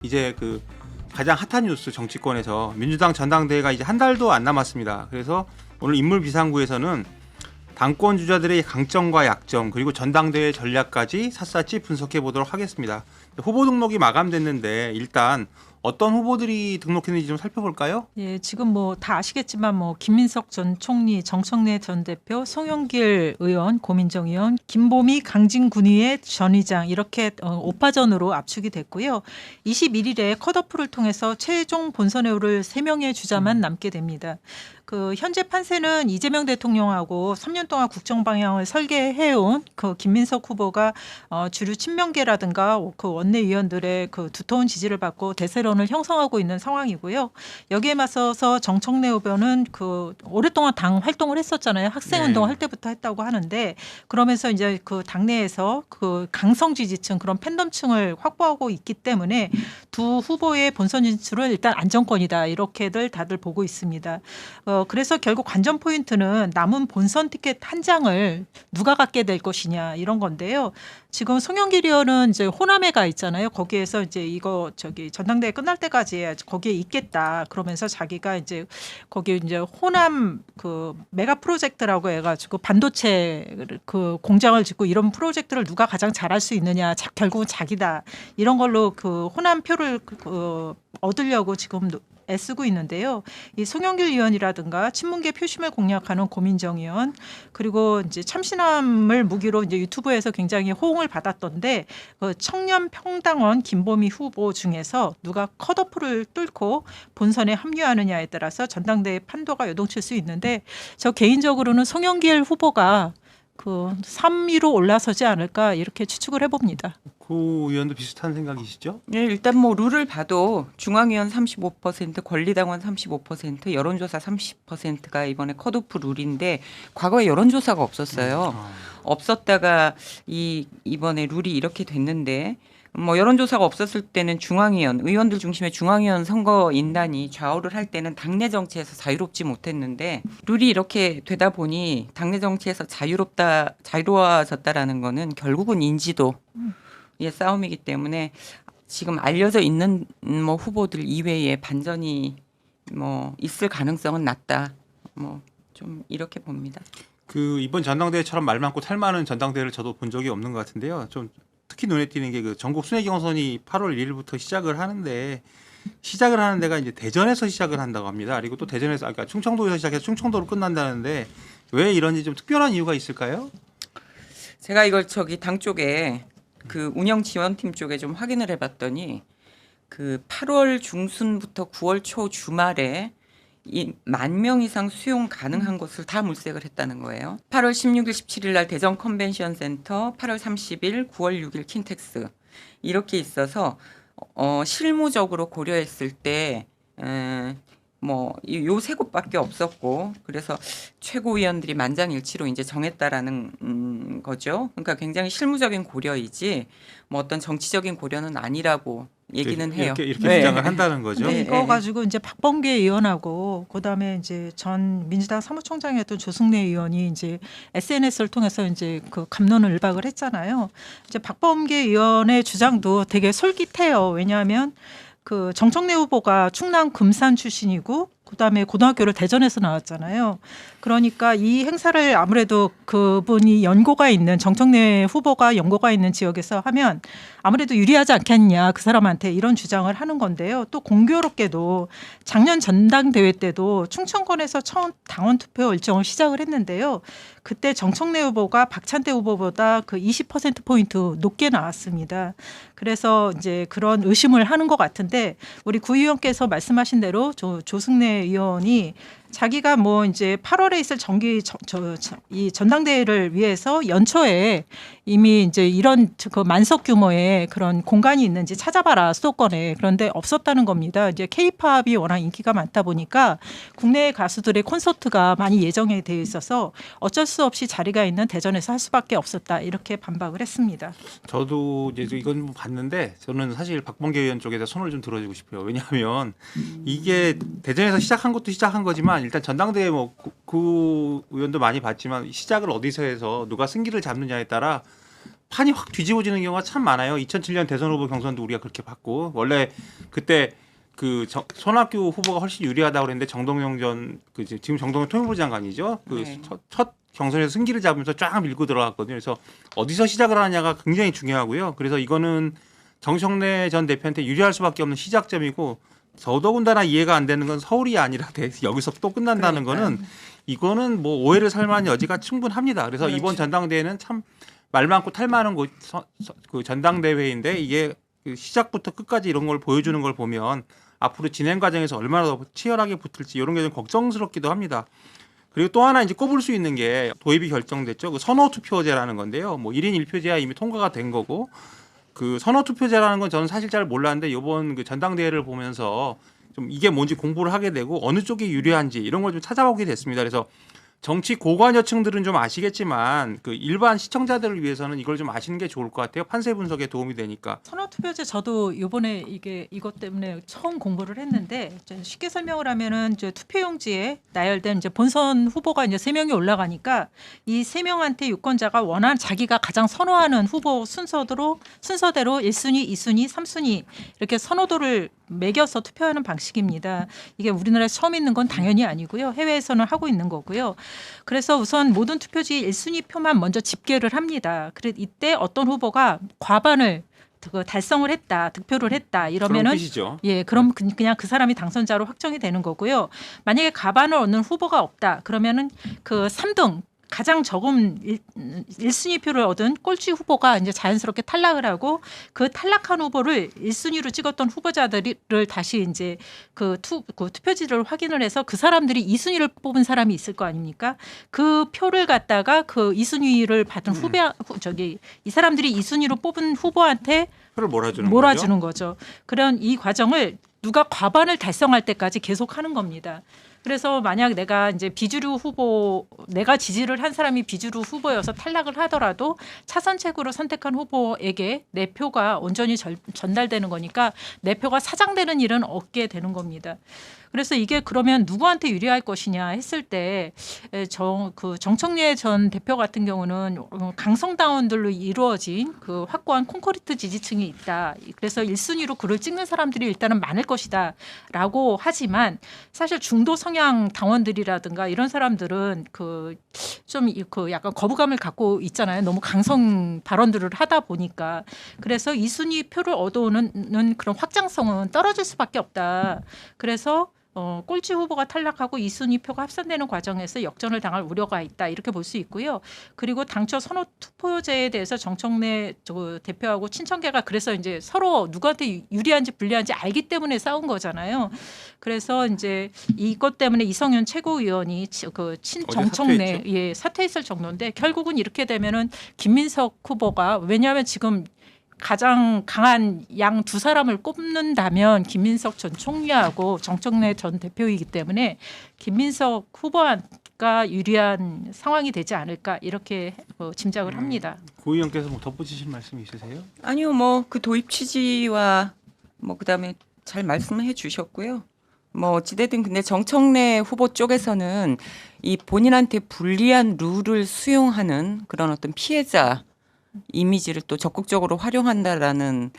이제 그 가장 핫한 뉴스 정치권에서 민주당 전당대회가 이제 한 달도 안 남았습니다. 그래서 오늘 인물 비상구에서는 당권 주자들의 강점과 약점 그리고 전당대회 전략까지 샅샅이 분석해 보도록 하겠습니다. 후보 등록이 마감됐는데 일단 어떤 후보들이 등록했는지 좀 살펴볼까요? 예, 지금 뭐 다 아시겠지만 뭐 김민석 전 총리, 정청래 전 대표, 송영길 의원, 고민정 의원, 김보미, 강진군의회 전 의장 이렇게 5파전으로 압축이 됐고요. 21일에 컷오프를 통해서 최종 본선에 오를 3명의 주자만 남게 됩니다. 그 현재 판세는 이재명 대통령하고 3년 동안 국정 방향을 설계해온 그 김민석 후보가 주류 친명계라든가 그 원내위원들의 그 두터운 지지를 받고 대세론을 형성하고 있는 상황이고요. 여기에 맞서서 정청래 후보는 그 오랫동안 당 활동을 했었잖아요. 학생 운동 할 때부터 했다고 하는데 그러면서 이제 그 당내에서 그 강성 지지층 그런 팬덤층을 확보하고 있기 때문에 두 후보의 본선 진출은 일단 안정권이다 이렇게들 다들 보고 있습니다. 그래서 결국 관전 포인트는 남은 본선 티켓 한 장을 누가 갖게 될 것이냐 이런 건데요. 지금 송영길 의원은 이제 호남에 가 있잖아요. 거기에서 이제 이거 전당대회 끝날 때까지 거기에 있겠다. 그러면서 자기가 이제 거기 이제 호남 그 메가 프로젝트라고 해가지고 반도체 그 공장을 짓고 이런 프로젝트를 누가 가장 잘할 수 있느냐. 결국은 자기다. 이런 걸로 그 호남 표를 얻으려고 지금 애쓰고 있는데요. 이 송영길 의원이라든가 친문계 표심을 공략하는 고민정 의원 그리고 이제 참신함을 무기로 이제 유튜브에서 굉장히 호응을 받았던데 그 청년평당원 김보미 후보 중에서 누가 컷오프를 뚫고 본선에 합류하느냐에 따라서 전당대회 판도가 요동칠 수 있는데 저 개인적으로는 송영길 후보가 그 3위로 올라서지 않을까 이렇게 추측을 해봅니다. 구 의원도 비슷한 생각이시죠? 네, 일단 뭐 룰을 봐도 중앙위원 35%, 권리당원 35%, 여론조사 30%가 이번에 컷오프 룰인데 과거에 여론조사가 없었어요. 없었다가 이번에 룰이 이렇게 됐는데 뭐 여론조사가 없었을 때는 중앙위원, 의원들 중심의 중앙위원 선거인단이 좌우를 할 때는 당내 정치에서 자유롭지 못했는데 룰이 이렇게 되다 보니 당내 정치에서 자유로워졌다라는 거는 결국은 인지도 의 싸움이기 때문에 지금 알려져 있는 뭐 후보들 이외에 반전이 뭐 있을 가능성은 낮다. 뭐 좀 이렇게 봅니다. 그 이번 전당대회처럼 말 많고 탈 많은 전당대회를 저도 본 적이 없는 것 같은데요. 좀 특히 눈에 띄는 게 그 전국 순회 경선이 8월 1일부터 시작을 하는데 시작을 하는 데가 이제 대전에서 시작을 한다고 합니다. 그리고 또 대전에서 아까 충청도에서 시작해서 충청도로 끝난다는데 왜 이런지 좀 특별한 이유가 있을까요? 제가 이걸 당 쪽에 그 운영 지원팀 쪽에 좀 확인을 해봤더니 그 8월 중순부터 9월 초 주말에 이 10,000명 이상 수용 가능한 곳을 다 물색을 했다는 거예요. 8월 16일, 17일 날 대전 컨벤션 센터, 8월 30일, 9월 6일 킨텍스 이렇게 있어서 실무적으로 고려했을 때 뭐 요 세 곳밖에 없었고 그래서 최고위원들이 만장일치로 이제 정했다라는 거죠. 그러니까 굉장히 실무적인 고려이지 뭐 어떤 정치적인 고려는 아니라고 얘기는 해요. 이렇게 주장을 한다는 거죠. 근데 네, 이거 네. 가지고 이제 박범계 의원하고 그다음에 이제 전 민주당 사무총장이었던 조승래 의원이 이제 SNS를 통해서 이제 그 갑론을 일박을 했잖아요. 이제 박범계 의원의 주장도 되게 솔깃해요. 왜냐하면 그 정청래 후보가 충남 금산 출신이고 그다음에 고등학교를 대전에서 나왔잖아요. 그러니까 이 행사를 아무래도 그분이 연고가 있는 정청래 후보가 연고가 있는 지역에서 하면 아무래도 유리하지 않겠냐 그 사람한테 이런 주장을 하는 건데요. 또 공교롭게도 작년 전당대회 때도 충청권에서 처음 당원 투표 일정을 시작을 했는데요. 그때 정청래 후보가 박찬대 후보보다 그 20%포인트 높게 나왔습니다. 그래서 이제 그런 의심을 하는 것 같은데 우리 구 의원께서 말씀하신 대로 조승래 의원이 자기가 뭐 이제 8월에 있을 이 전당대회를 위해서 연초에 이미 이제 이런 그 만석 규모의 그런 공간이 있는지 찾아봐라 수도권에. 그런데 없었다는 겁니다. 이제 K-팝이 워낙 인기가 많다 보니까 국내 가수들의 콘서트가 많이 예정이 되어 있어서 어쩔 수 없이 자리가 있는 대전에서 할 수밖에 없었다. 이렇게 반박을 했습니다. 저도 이제 이건 봤는데 저는 사실 박범계 의원 쪽에다 손을 좀 들어주고 싶어요. 왜냐하면 이게 대전에서 시작한 것도 시작한 거지만 일단 전당대회 뭐 구 의원도 많이 봤지만 시작을 어디서 해서 누가 승기를 잡느냐에 따라 판이 확 뒤집어지는 경우가 참 많아요. 2007년 대선 후보 경선도 우리가 그렇게 봤고 원래 그때 그 손학규 후보가 훨씬 유리하다고 그랬는데 정동영 지금 정동영 통일부 장관이죠. 그 네. 첫 경선에서 승기를 잡으면서 쫙 밀고 들어갔거든요. 그래서 어디서 시작을 하느냐가 굉장히 중요하고요. 그래서 이거는 정청래 전 대표한테 유리할 수밖에 없는 시작점이고 더더군다나 이해가 안 되는 건 서울이 아니라 여기서 또 끝난다는 그러니까요. 거는 이거는 뭐 오해를 살 만한 여지가 충분합니다. 그래서 그렇죠. 이번 전당대회는 참 말 많고 탈 많은 그 전당대회인데 이게 그 시작부터 끝까지 이런 걸 보여주는 걸 보면 앞으로 진행 과정에서 얼마나 더 치열하게 붙을지 이런 게 좀 걱정스럽기도 합니다. 그리고 또 하나 이제 꼽을 수 있는 게 도입이 결정됐죠. 그 선호투표제라는 건데요. 뭐 1인 1표제야 이미 통과가 된 거고 그 선호투표제라는 건 저는 사실 잘 몰랐는데 이번 그 전당대회를 보면서 좀 이게 뭔지 공부를 하게 되고 어느 쪽이 유리한지 이런 걸 좀 찾아보게 됐습니다. 그래서 정치 고관여층들은 좀 아시겠지만 그 일반 시청자들을 위해서는 이걸 좀 아시는 게 좋을 것 같아요. 판세 분석에 도움이 되니까. 선호투표제 저도 이번에 이것 때문에 처음 공부를 했는데 좀 쉽게 설명을 하면은 이제 투표용지에 나열된 이제 본선 후보가 이제 3명이 올라가니까 이 3명한테 유권자가 원하는 자기가 가장 선호하는 후보 순서대로 1순위, 2순위, 3순위 이렇게 선호도를 매겨서 투표하는 방식입니다. 이게 우리나라에서 처음 있는 건 당연히 아니고요. 해외에서는 하고 있는 거고요. 그래서 우선 모든 투표지 1순위 표만 먼저 집계를 합니다. 그래 이때 어떤 후보가 과반을 달성을 했다, 득표를 했다 이러면은 그런 뜻이죠. 예, 그럼 그냥 그 사람이 당선자로 확정이 되는 거고요. 만약에 과반을 얻는 후보가 없다, 그러면은 그 3등 가장 적은 1순위 표를 얻은 꼴찌 후보가 이제 자연스럽게 탈락을 하고 그 탈락한 후보를 1순위로 찍었던 후보자들을 다시 이제 그 투표지를 확인을 해서 그 사람들이 2순위를 뽑은 사람이 있을 거 아닙니까? 그 표를 갖다가 그 2순위를 받은 이 사람들이 2순위로 뽑은 후보한테 표를 몰아주는 몰아주는 거죠. 그런 이 과정을 누가 과반을 달성할 때까지 계속 하는 겁니다. 그래서 만약 내가 이제 비주류 후보, 내가 지지를 한 사람이 비주류 후보여서 탈락을 하더라도 차선책으로 선택한 후보에게 내 표가 온전히 전달되는 거니까 내 표가 사장되는 일은 없게 되는 겁니다. 그래서 이게 그러면 누구한테 유리할 것이냐 했을 때 정청래 전 대표 같은 경우는 강성당원들로 이루어진 그 확고한 콘크리트 지지층이 있다. 그래서 1순위로 글을 찍는 사람들이 일단은 많을 것이다라고 하지만 사실 중도 성향 당원들이라든가 이런 사람들은 좀 약간 거부감을 갖고 있잖아요. 너무 강성 발언들을 하다 보니까. 그래서 2순위 표를 얻어오는 그런 확장성은 떨어질 수밖에 없다. 그래서 꼴찌 후보가 탈락하고 2순위 표가 합산되는 과정에서 역전을 당할 우려가 있다. 이렇게 볼 수 있고요. 그리고 당초 선호 투표제에 대해서 정청래 대표하고 친청계가 그래서 이제 서로 누구한테 유리한지 불리한지 알기 때문에 싸운 거잖아요. 그래서 이제 이것 때문에 이성윤 최고위원이 친정청래 사퇴했을 정도인데 결국은 이렇게 되면은 김민석 후보가 왜냐하면 지금 가장 강한 양 두 사람을 꼽는다면 김민석 전 총리하고 정청래 전 대표이기 때문에 김민석 후보가 유리한 상황이 되지 않을까 이렇게 짐작을 합니다. 고 의원께서 뭐 덧붙이실 말씀 있으세요? 아니요, 뭐 그 도입 취지와 뭐 그다음에 잘 말씀해 주셨고요. 뭐 어찌됐든 근데 정청래 후보 쪽에서는 이 본인한테 불리한 룰을 수용하는 그런 어떤 피해자 이미지를 또 적극적으로 활용한다라는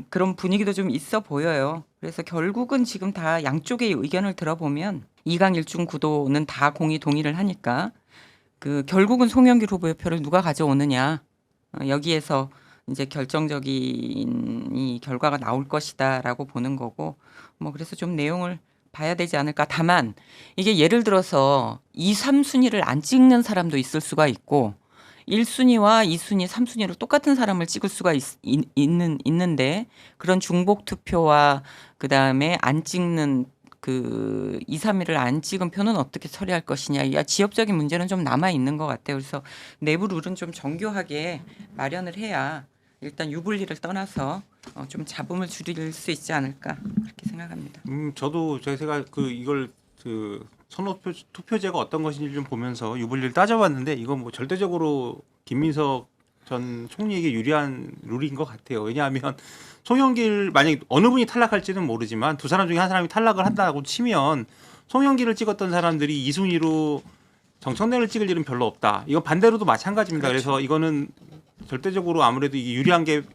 그런 분위기도 좀 있어 보여요. 그래서 결국은 지금 다 양쪽의 의견을 들어보면 2강 1중 구도는 다 동의를 하니까 그 결국은 송영길 후보의 표를 누가 가져오느냐 여기에서 이제 결정적인 이 결과가 나올 것이다라고 보는 거고 뭐 그래서 좀 내용을 봐야 되지 않을까. 다만 이게 예를 들어서 2, 3순위를 안 찍는 사람도 있을 수가 있고 1순위와 2순위, 3순위로 똑같은 사람을 찍을 수가 있는데 그런 중복 투표와 그다음에 안 찍는 그 2, 3위를 안 찍은 표는 어떻게 처리할 것이냐. 지역적인 문제는 좀 남아 있는 것 같아요. 그래서 내부 룰은 좀 정교하게 마련을 해야 일단 유불리를 떠나서 좀 잡음을 줄일 수 있지 않을까 그렇게 생각합니다. 저도 제가 이걸 선호 투표제가 어떤 것인지 좀 보면서 유불리를 따져봤는데 이건 뭐 절대적으로 김민석 전 총리에게 유리한 룰인 것 같아요. 왜냐하면 송영길 만약 어느 분이 탈락할지는 모르지만 두 사람 중에 한 사람이 탈락을 한다고 치면 송영길을 찍었던 사람들이 2순위로 정청래를 찍을 일은 별로 없다. 이건 반대로도 마찬가지입니다. 그렇죠. 그래서 이거는 절대적으로 아무래도 이게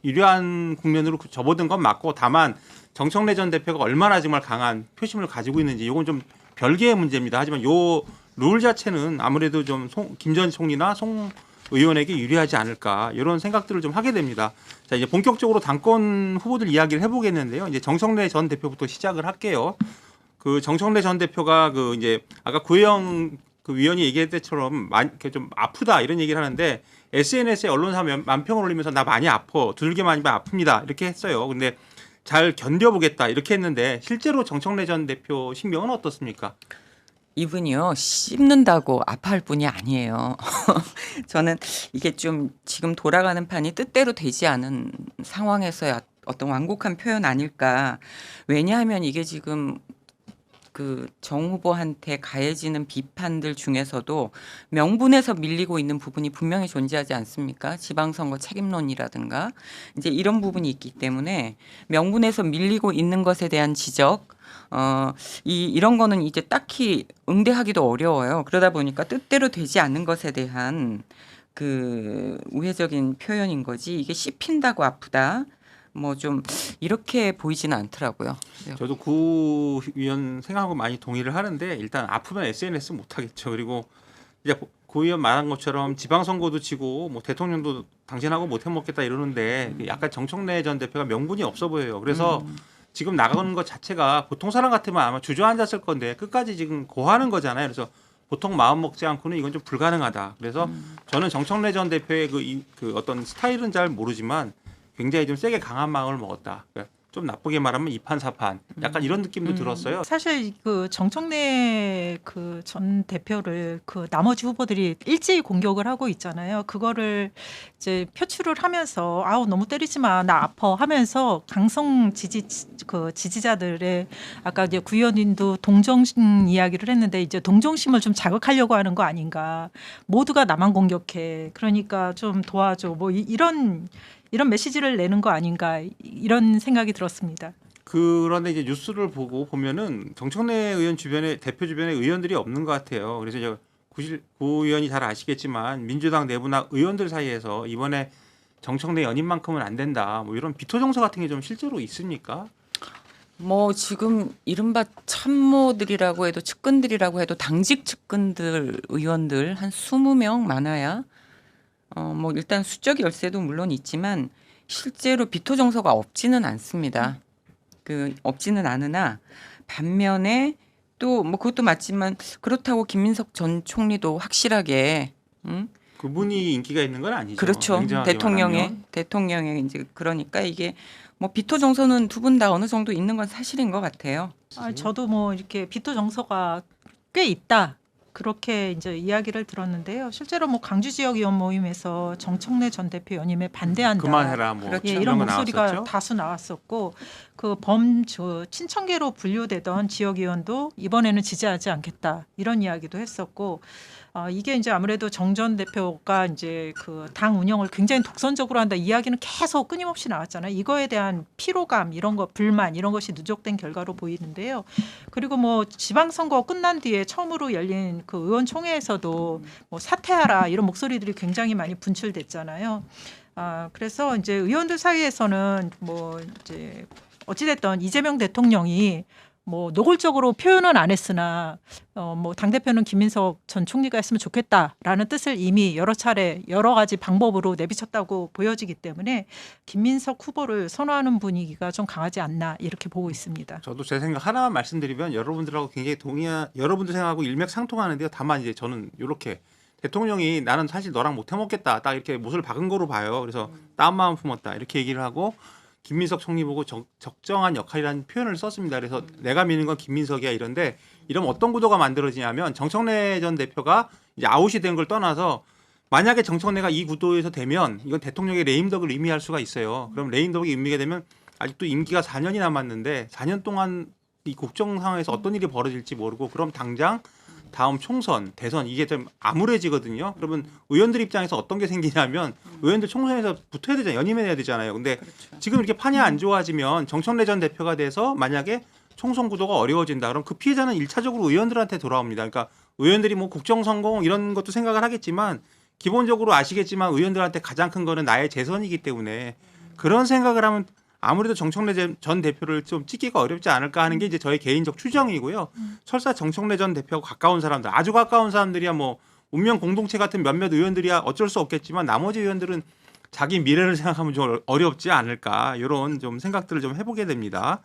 유리한 국면으로 접어든 건 맞고 다만 정청래 전 대표가 얼마나 정말 강한 표심을 가지고 있는지 이건 좀 별개의 문제입니다. 하지만 요 룰 자체는 아무래도 좀 김 전 총리나 송 의원에게 유리하지 않을까 이런 생각들을 좀 하게 됩니다. 자 이제 본격적으로 당권 후보들 이야기를 해보겠는데요. 이제 정청래 전 대표부터 시작을 할게요. 그 정청래 전 대표가 그 이제 아까 구혜영 그 위원이 얘기할 때처럼 좀 아프다 이런 얘기를 하는데 SNS에 언론사 만평을 올리면서 나 많이 아파 두들겨 맞으면 아픕니다 이렇게 했어요. 근데 잘 견뎌보겠다 이렇게 했는데 실제로 정청래 전 대표 신경은 어떻습니까? 이분이요 씹는다고 아파할 분이 아니에요. 저는 이게 좀 지금 돌아가는 판이 뜻대로 되지 않은 상황에서의 어떤 완곡한 표현 아닐까. 왜냐하면 이게 지금 그 정 후보한테 가해지는 비판들 중에서도 명분에서 밀리고 있는 부분이 분명히 존재하지 않습니까? 지방선거 책임론이라든가 이제 이런 부분이 있기 때문에 명분에서 밀리고 있는 것에 대한 지적 이런 거는 이제 딱히 응대하기도 어려워요. 그러다 보니까 뜻대로 되지 않는 것에 대한 그 우회적인 표현인 거지 이게 씹힌다고 아프다. 뭐 좀 이렇게 보이지는 않더라고요. 저도 구 위원 생각하고 많이 동의를 하는데 일단 아프면 SNS 못 하겠죠. 그리고 이제 구 위원 말한 것처럼 지방선거도 지고 뭐 대통령도 당신하고 못 해먹겠다 이러는데 약간 정청래 전 대표가 명분이 없어 보여요. 그래서 지금 나가는 것 자체가 보통 사람 같으면 아마 주저앉았을 건데 끝까지 지금 고하는 거잖아요. 그래서 보통 마음 먹지 않고는 이건 좀 불가능하다. 그래서 저는 정청래 전 대표의 그 어떤 스타일은 잘 모르지만 굉장히 좀 세게 강한 마음을 먹었다. 그러니까 좀 나쁘게 말하면 이판사판 약간 이런 느낌도 들었어요. 사실 그 정청래 그 전 대표를 그 나머지 후보들이 일제히 공격을 하고 있잖아요. 그거를 이제 표출을 하면서 아우 너무 때리지 마, 나 아파 하면서 강성 지지자들의 아까 이제 구 의원님도 동정심 이야기를 했는데 이제 동정심을 좀 자극하려고 하는 거 아닌가. 모두가 나만 공격해. 그러니까 좀 도와줘. 뭐 이런 메시지를 내는 거 아닌가 이런 생각이 들었습니다. 그런데 이제 뉴스를 보면은 정청래 의원 주변에 대표 주변에 의원들이 없는 것 같아요. 그래서 이제 구 의원이 잘 아시겠지만 민주당 내부나 의원들 사이에서 이번에 정청래 연임만큼은 안 된다. 뭐 이런 비토 정서 같은 게 좀 실제로 있습니까? 뭐 지금 이른바 참모들이라고 해도 측근들이라고 해도 당직 측근들 의원들 한 20명 많아야 뭐 일단 수적 열세도 물론 있지만 실제로 비토 정서가 없지는 않습니다. 없지는 않으나 반면에 또 뭐 그것도 맞지만 그렇다고 김민석 전 총리도 확실하게 그분이 인기가 있는 건 아니죠. 그렇죠. 대통령의 이제 그러니까 이게 뭐 비토 정서는 두 분 다 어느 정도 있는 건 사실인 것 같아요. 저도 뭐 이렇게 비토 정서가 꽤 있다. 그렇게 이제 이야기를 들었는데요. 실제로 뭐 강주 지역 의원 모임에서 정청래 전 대표 연임에 반대한다. 그만해라 뭐 그렇죠. 이런 목소리가 나왔었죠? 다수 나왔었고 그 친청계로 분류되던 지역 의원도 이번에는 지지하지 않겠다 이런 이야기도 했었고 이게 이제 아무래도 정 전 대표가 이제 그 당 운영을 굉장히 독선적으로 한다 이야기는 계속 끊임없이 나왔잖아요. 이거에 대한 피로감 이런 거 불만 이런 것이 누적된 결과로 보이는데요. 그리고 뭐 지방선거 끝난 뒤에 처음으로 열린 그 의원총회에서도 뭐 사퇴하라 이런 목소리들이 굉장히 많이 분출됐잖아요. 그래서 이제 의원들 사이에서는 뭐 이제 어찌됐든 이재명 대통령이 뭐 노골적으로 표현은 안 했으나 뭐 당대표는 김민석 전 총리가 했으면 좋겠다라는 뜻을 이미 여러 차례 여러 가지 방법으로 내비쳤다고 보여지기 때문에 김민석 후보를 선호하는 분위기가 좀 강하지 않나 이렇게 보고 있습니다. 저도 제 생각 하나만 말씀드리면 여러분들하고 굉장히 여러분들 생각하고 일맥상통하는데요. 다만 이제 저는 이렇게 대통령이 나는 사실 너랑 못 해먹겠다 딱 이렇게 못을 박은 거로 봐요. 그래서 따은 마음 품었다 이렇게 얘기를 하고 김민석 총리 보고 적정한 역할이라는 표현을 썼습니다. 그래서 내가 믿는 건 김민석이야 이런데 이러면 어떤 구도가 만들어지냐면 정청래 전 대표가 이제 아웃이 된 걸 떠나서 만약에 정청래가 이 구도에서 되면 이건 대통령의 레임덕을 의미할 수가 있어요. 그럼 레임덕이 의미가 되면 아직도 임기가 4년이 남았는데 4년 동안 이 국정 상황에서 어떤 일이 벌어질지 모르고 그럼 당장 다음 총선, 대선 이게 좀 암울해지거든요. 그러면 의원들 입장에서 어떤 게 생기냐면 의원들 총선에서 붙어야 되잖아요. 연임해야 되잖아요. 근데 그렇죠. 지금 이렇게 판이 안 좋아지면 정청래 전 대표가 돼서 만약에 총선 구도가 어려워진다. 그럼 그 피해자는 1차적으로 의원들한테 돌아옵니다. 그러니까 의원들이 뭐 국정 성공 이런 것도 생각을 하겠지만 기본적으로 아시겠지만 의원들한테 가장 큰 거는 나의 재선이기 때문에 그런 생각을 하면 아무래도 정청래 전 대표를 좀 찍기가 어렵지 않을까 하는 게 이제 저의 개인적 추정이고요. 설사 정청래 전 대표하고 가까운 사람들, 아주 가까운 사람들이야 뭐 운명 공동체 같은 몇몇 의원들이야 어쩔 수 없겠지만 나머지 의원들은 자기 미래를 생각하면 좀 어렵지 않을까 이런 좀 생각들을 좀 해보게 됩니다.